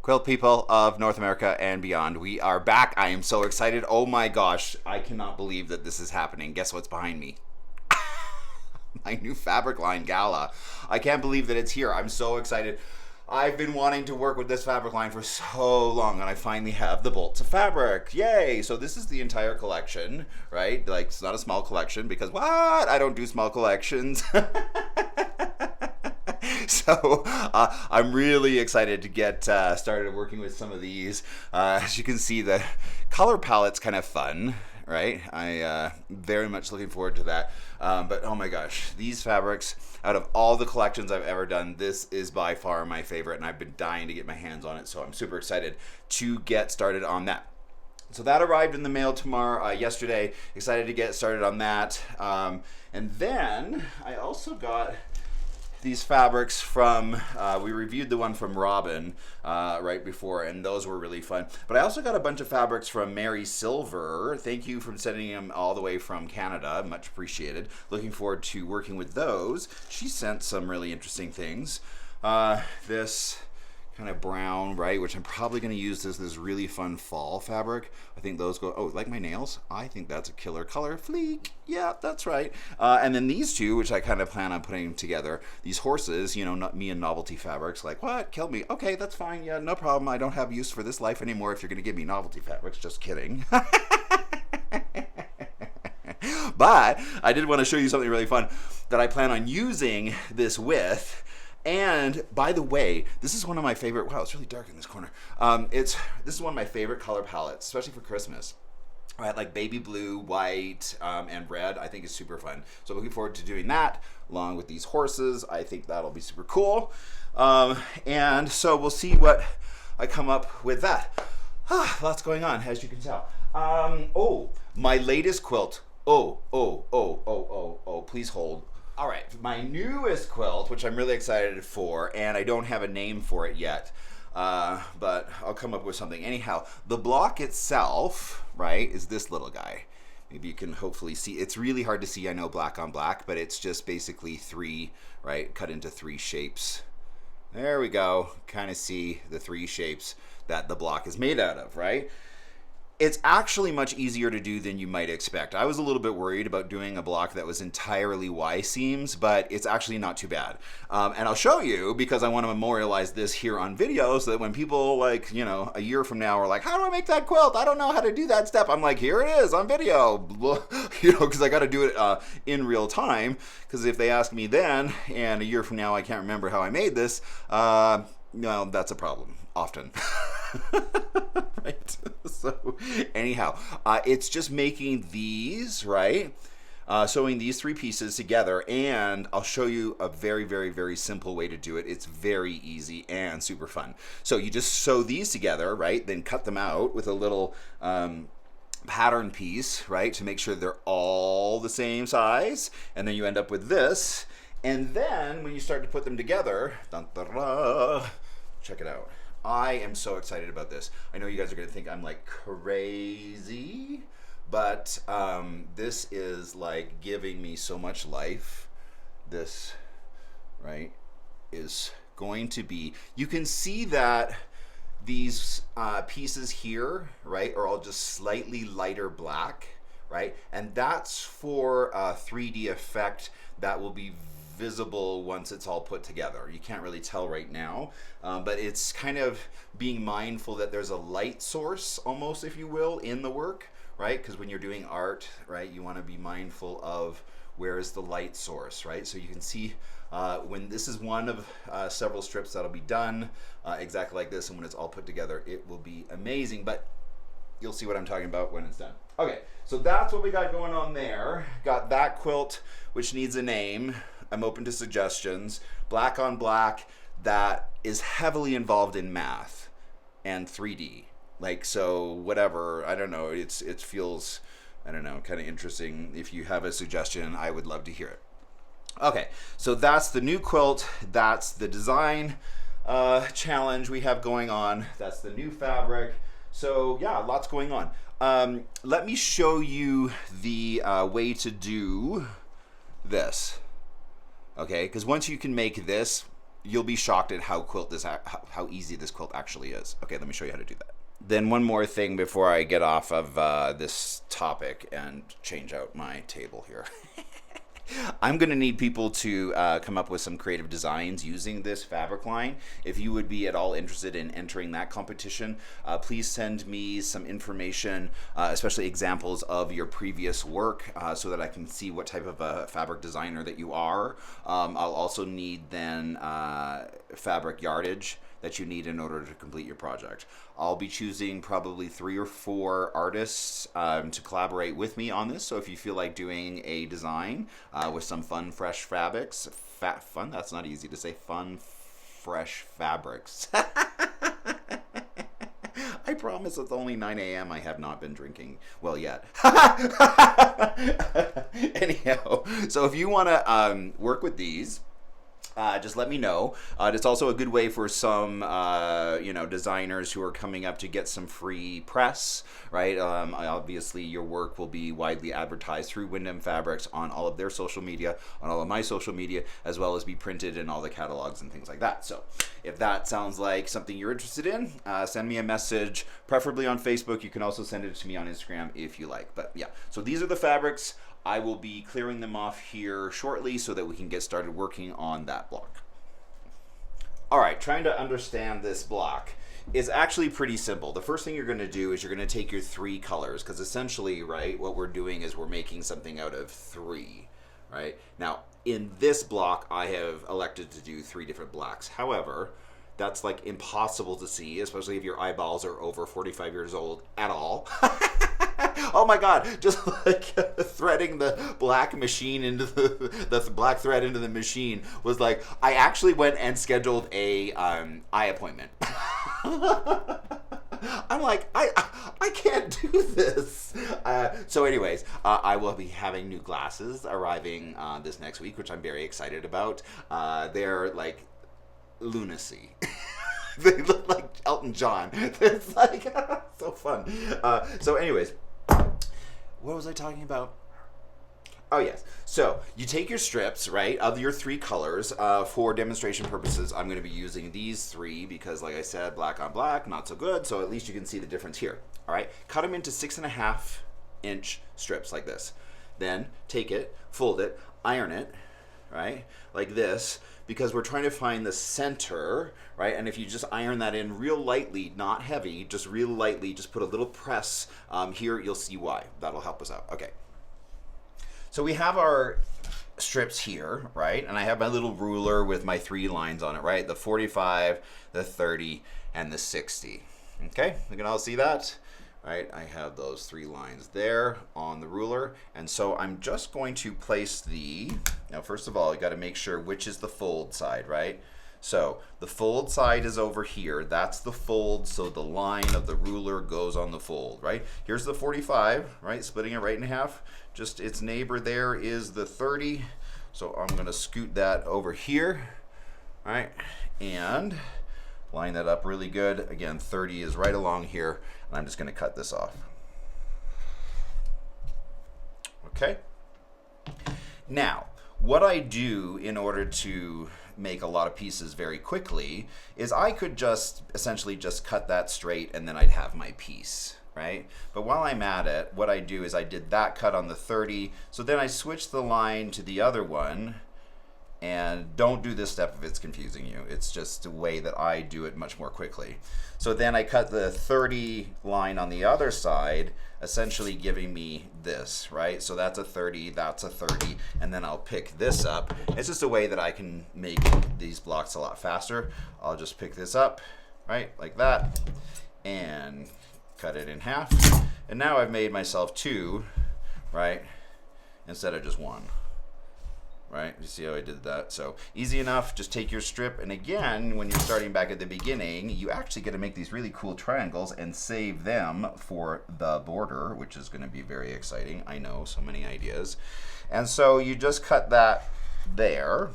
Quilt people of North America and beyond, we are back. I am so excited. Oh my gosh, I cannot believe that this is happening. Guess what's behind me? My new Fabric line Gala. I can't believe that it's here. I'm so excited. I've been wanting to work with this fabric line for so long, and I finally have the bolts of fabric. Yay! So this is the entire collection, right? Like, it's not a small collection because what? I don't do small collections. So I'm really excited to get started working with some of these. As you can see, the color palette's kind of fun, right? I very much looking forward to that. But oh my gosh, these fabrics, out of all the collections I've ever done, this is by far my favorite, and I've been dying to get my hands on it. So I'm super excited to get started on that. So that arrived in the mail yesterday. Excited to get started on that. And then I also got these fabrics from, we reviewed the one from Robin right before, and those were really fun. But I also got a bunch of fabrics from Mary Silver. Thank you for sending them all the way from Canada. Much appreciated. Looking forward to working with those. She sent some really interesting things. This kind of brown, right, which I'm probably going to use this really fun fall fabric. I think those go, oh, like my nails? I think that's a killer color. Fleek. Yeah, that's right. And then these two, which I kind of plan on putting together, these horses, you know, not me and novelty fabrics, like, what? Kill me. Okay, that's fine. Yeah, no problem. I don't have use for this life anymore if you're going to give me novelty fabrics. Just kidding. But I did want to show you something really fun that I plan on using this with. And by the way, this is one of my favorite, wow, it's really dark in this corner. This is one of my favorite color palettes, especially for Christmas. Right, like baby blue, white, and red, I think is super fun. So looking forward to doing that along with these horses. I think that'll be super cool. And so we'll see what I come up with that. Lots going on, as you can tell. Oh, my latest quilt. Oh, please hold. All right, my newest quilt, which I'm really excited for, and I don't have a name for it yet, but I'll come up with something. Anyhow, the block itself, right, is this little guy. Maybe you can hopefully see. It's really hard to see, I know, black on black, but it's just basically three, right, cut into three shapes. There we go. Kind of see the three shapes that the block is made out of, right? It's actually much easier to do than you might expect. I was a little bit worried about doing a block that was entirely Y seams, but it's actually not too bad. And I'll show you because I want to memorialize this here on video so that when people, like, you know, a year from now are like, how do I make that quilt? I don't know how to do that step. I'm like, here it is on video, you know, because I got to do it in real time. Because if they ask me then, and a year from now I can't remember how I made this, well, that's a problem, often. Right? So anyhow, it's just making these, right? Sewing these three pieces together, and I'll show you a very, very, very simple way to do it. It's very easy and super fun. So you just sew these together, right? Then cut them out with a little pattern piece, right? To make sure they're all the same size. And then you end up with this. And then when you start to put them together, dun, dun, dun, check it out. I am so excited about this. I know you guys are going to think I'm like crazy, but this is like giving me so much life. This, right, is going to be, you can see that these pieces here, right, are all just slightly lighter black, right? And that's for a 3D effect that will be visible once it's all put together. You can't really tell right now, but it's kind of being mindful that there's a light source, almost, if you will, in the work, right? Because when you're doing art, right, you want to be mindful of where is the light source, right? So you can see when this is one of several strips that'll be done exactly like this, and when it's all put together, it will be amazing, but you'll see what I'm talking about when it's done. Okay, so that's what we got going on there. Got that quilt, which needs a name. I'm open to suggestions. Black on black that is heavily involved in math and 3D. Like, so whatever, I don't know, it feels, I don't know, kind of interesting. If you have a suggestion, I would love to hear it. Okay, so that's the new quilt. That's the design challenge we have going on. That's the new fabric. So yeah, lots going on. Let me show you the way to do this. Okay, because once you can make this, you'll be shocked at how easy this quilt actually is. Okay, let me show you how to do that. Then one more thing before I get off of this topic and change out my table here. I'm going to need people to come up with some creative designs using this fabric line. If you would be at all interested in entering that competition, please send me some information, especially examples of your previous work, so that I can see what type of a fabric designer that you are. I'll also need then fabric yardage that you need in order to complete your project. I'll be choosing probably 3 or 4 artists to collaborate with me on this. So if you feel like doing a design with some fun, fresh fabrics, fun, that's not easy to say, fun, fresh fabrics. I promise it's only 9 a.m. I have not been drinking well yet. Anyhow, so if you want to work with these, just let me know. It's also a good way for some, designers who are coming up to get some free press, right? Obviously, your work will be widely advertised through Wyndham Fabrics on all of their social media, on all of my social media, as well as be printed in all the catalogs and things like that. So if that sounds like something you're interested in, send me a message, preferably on Facebook. You can also send it to me on Instagram if you like. But yeah, so these are the fabrics. I will be clearing them off here shortly so that we can get started working on that block. All right, trying to understand this block is actually pretty simple. The first thing you're going to do is you're going to take your 3 colors, because essentially, right, what we're doing is we're making something out of 3, right? Now, in this block, I have elected to do 3 different blacks. However, that's like impossible to see, especially if your eyeballs are over 45 years old at all. Oh my God, just like threading the black machine into the black thread into the machine was like, I actually went and scheduled a eye appointment. I'm like, I can't do this. So anyways, I will be having new glasses arriving this next week, which I'm very excited about. They're like lunacy. They look like Elton John. It's like so fun. So anyways, what was I talking about? Oh yes. So you take your strips, right, of your 3 colors. For demonstration purposes, I'm going to be using these 3 because, like I said, black on black, not so good. So at least you can see the difference here. All right. Cut them into 6.5-inch strips like this. Then take it, fold it, iron it, right, like this, because we're trying to find the center, right? And if you just iron that in real lightly, not heavy, just real lightly, just put a little press here, you'll see why. That'll help us out. Okay. So we have our strips here, right? And I have my little ruler with my 3 lines on it, right? The 45, the 30, and the 60. Okay, we can all see that? Right, I have those 3 lines there on the ruler, and so I'm just going to place now first of all, you got to make sure which is the fold side, right? So the fold side is over here, that's the fold, so the line of the ruler goes on the fold, right? Here's the 45, right, splitting it right in half, just its neighbor there is the 30, so I'm going to scoot that over here, right, and line that up really good. Again, 30 is right along here, and I'm just going to cut this off. Okay. Now, what I do in order to make a lot of pieces very quickly is I could just essentially just cut that straight and then I'd have my piece, right? But while I'm at it, what I do is I did that cut on the 30, so then I switch the line to the other one. And don't do this step if it's confusing you. It's just a way that I do it much more quickly. So then I cut the 30 line on the other side, essentially giving me this, right? So that's a 30, that's a 30, and then I'll pick this up. It's just a way that I can make these blocks a lot faster. I'll just pick this up, right, like that, and cut it in half. And now I've made myself 2, right, instead of just 1. Right, you see how I did that? So easy enough, just take your strip, and again, when you're starting back at the beginning, you actually get to make these really cool triangles and save them for the border, which is going to be very exciting. I know, so many ideas. And so you just cut that there,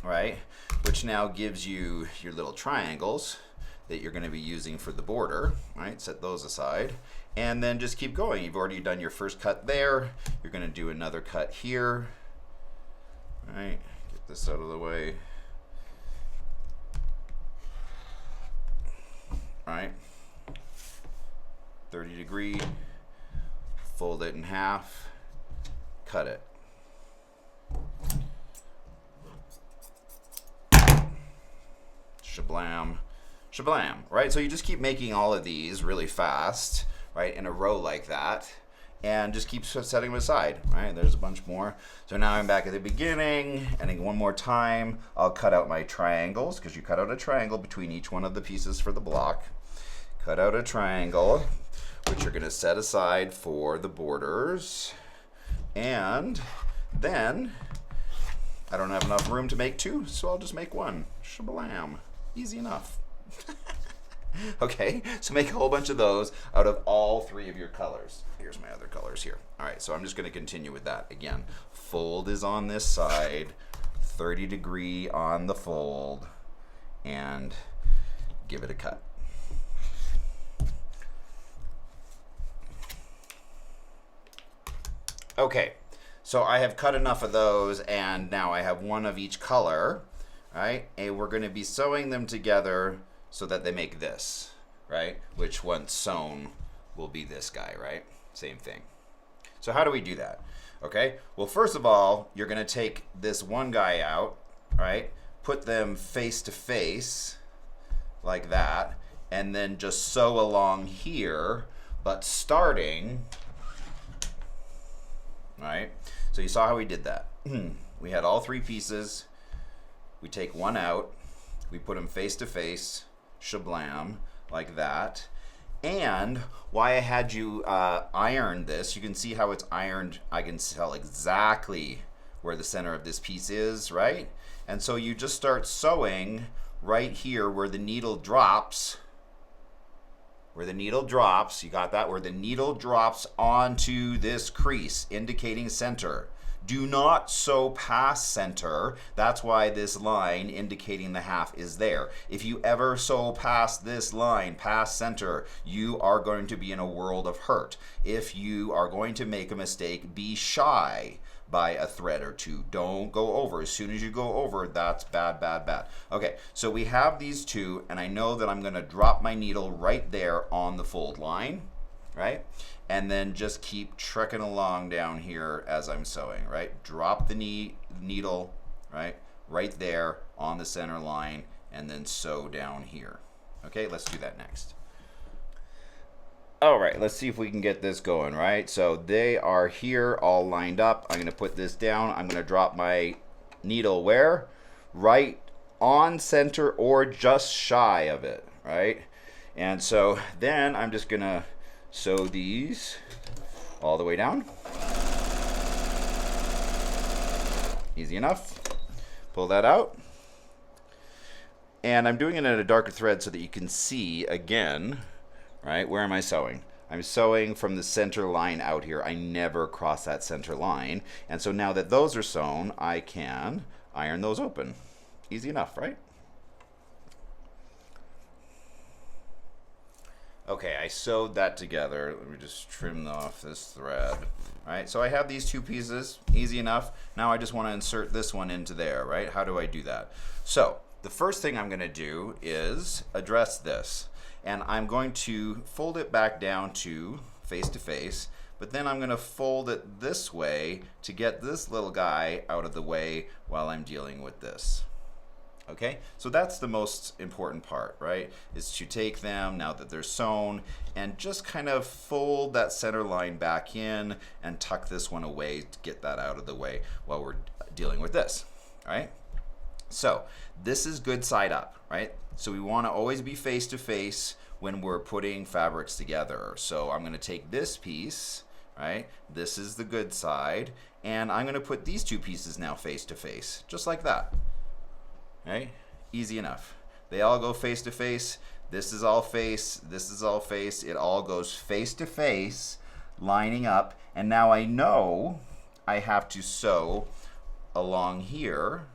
right, which now gives you your little triangles that you're going to be using for the border, right? Set those aside, and then just keep going. You've already done your first cut there. You're going to do another cut here. Right, get this out of the way. right? 30°, fold it in half, cut it. Shablam, shablam, right? So you just keep making all of these really fast, right, in a row like that, and just keep setting them aside, right? There's a bunch more. So now I'm back at the beginning, and then one more time, I'll cut out my triangles, because you cut out a triangle between each one of the pieces for the block. Cut out a triangle, which you're gonna set aside for the borders. And then, I don't have enough room to make two, so I'll just make one. Shablam. Easy enough. Okay, so make a whole bunch of those out of all three of your colors. Here's my other colors here. All right, so I'm just gonna continue with that. Again, fold is on this side, 30° on the fold, and give it a cut. Okay, so I have cut enough of those, and now I have one of each color, right? And we're gonna be sewing them together so that they make this, right? Which once sewn will be this guy, right? Same thing. So how do we do that? Okay, well, first of all, you're gonna take this one guy out, right? Put them face to face, like that, and then just sew along here, but starting, right? So you saw how we did that. We had all three pieces. We take one out. We put them face to face, shablam, like that. And why I had you iron this, you can see how it's ironed. I can tell exactly where the center of this piece is, right? And so you just start sewing right here where the needle drops. Where the needle drops, you got that? Where the needle drops onto this crease, indicating center. Do not sew past center. That's why this line indicating the half is there. If you ever sew past this line, past center, you are going to be in a world of hurt. If you are going to make a mistake, be shy by a thread or two. Don't go over. As soon as you go over, that's bad, bad, bad. Okay, so we have these two, and I know that I'm gonna drop my needle right there on the fold line, right? And then just keep trekking along down here as I'm sewing, right? Drop the needle, right there on the center line, and then sew down here. Okay, let's do that next. All right, let's see if we can get this going, right? So they are here all lined up. I'm gonna put this down. I'm gonna drop my needle where? Right on center or just shy of it, right? And so then I'm just gonna sew these all the way down. Easy enough. Pull that out. And I'm doing it in a darker thread so that you can see again, right? Where am I sewing? I'm sewing from the center line out here. I never cross that center line. And so now that those are sewn, I can iron those open. Easy enough, right? Okay, I sewed that together. Let me just trim off this thread. All right, so I have these two pieces, easy enough. Now I just want to insert this one into there, right? How do I do that? So the first thing I'm gonna do is address this. And I'm going to fold it back down to face, but then I'm gonna fold it this way to get this little guy out of the way while I'm dealing with this. Okay, so that's the most important part, right? Is to take them, now that they're sewn, and just kind of fold that center line back in and tuck this one away to get that out of the way while we're dealing with this, all right? So this is good side up, right? So we want to always be face to face when we're putting fabrics together. So I'm going to take this piece, right? This is the good side, and I'm going to put these two pieces now face to face, just like that. Right? Easy enough. They all go face to face. This is all face. This is all face. It all goes face to face, lining up. And now I know I have to sew along here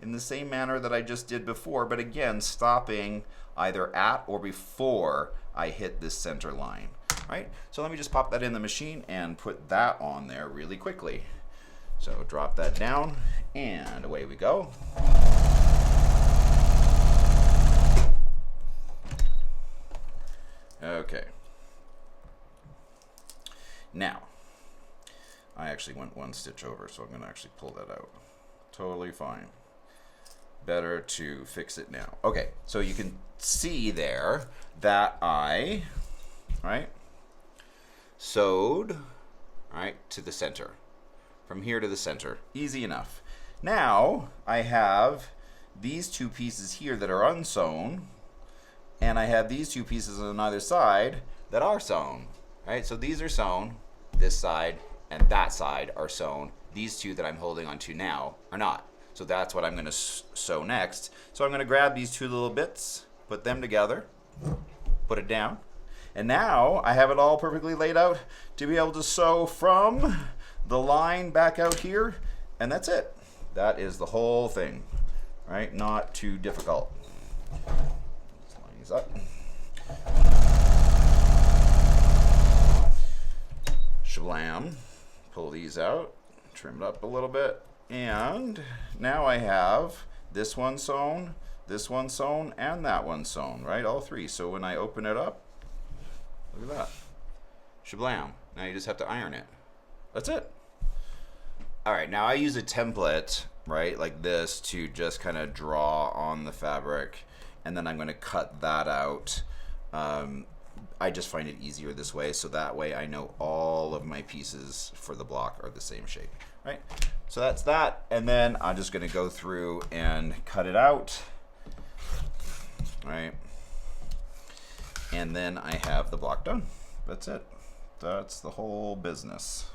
in the same manner that I just did before, but again, stopping either at or before I hit this center line, right? So let me just pop that in the machine and put that on there really quickly. So drop that down and away we go. actually went one stitch over, so I'm going to actually pull that out. Totally fine. Better to fix it now. Okay, so you can see there that I, right, sewed, right, to the center. From here to the center. Easy enough. Now, I have these two pieces here that are unsewn, and I have these two pieces on either side that are sewn, right? So these are sewn, this side and that side are sewn. These two that I'm holding onto now are not. So that's what I'm going to sew next. So I'm going to grab these two little bits, put them together, put it down, and now I have it all perfectly laid out to be able to sew from the line back out here, and that's it. That is the whole thing, right? Not too difficult. Let's line these up. Shablam. Pull these out, trim it up a little bit, and now I have this one sewn, and that one sewn, right? All three. So when I open it up, look at that. Shablam. Now you just have to iron it. That's it. All right, now I use a template, right, like this to just kind of draw on the fabric, and then I'm going to cut that out. I just find it easier this way, so that way I know all of my pieces for the block are the same shape, right? So that's that, and then I'm just going to go through and cut it out, right? And then I have the block done. That's it. That's the whole business.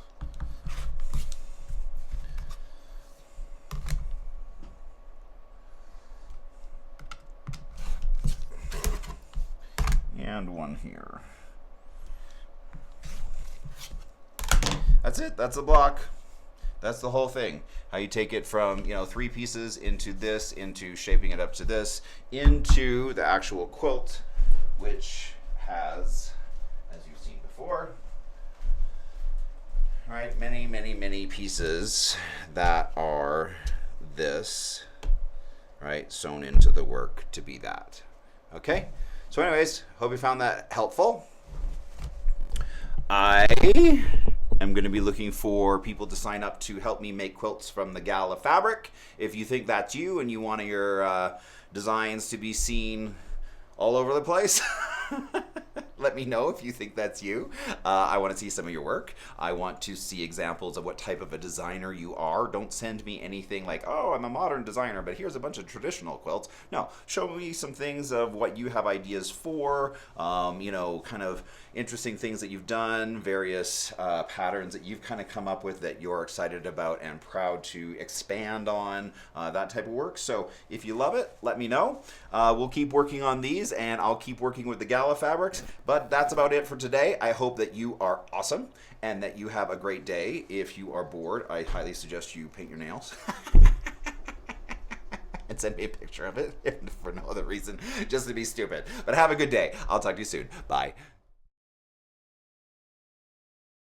And one here. That's it. That's the block. That's the whole thing. How you take it from, you know, 3 pieces into this, into shaping it up to this, into the actual quilt, which has, as you've seen before, right, many pieces that are this, right, sewn into the work to be that. Okay? So anyways, hope you found that helpful. I am going to be looking for people to sign up to help me make quilts from the Gala fabric. If you think that's you and you want your designs to be seen all over the place, let me know if you think that's you. I want to see some of your work. I want to see examples of what type of a designer you are. Don't send me anything like, oh, I'm a modern designer, but here's a bunch of traditional quilts. No, show me some things of what you have ideas for, you know, kind of interesting things that you've done, various patterns that you've kind of come up with that you're excited about and proud to expand on, that type of work. So if you love it, let me know. We'll keep working on these, and I'll keep working with the Gala fabrics. But that's about it for today. I hope that you are awesome and that you have a great day. If you are bored, I highly suggest you paint your nails. And send me a picture of it, if for no other reason, just to be stupid. But have a good day. I'll talk to you soon. Bye.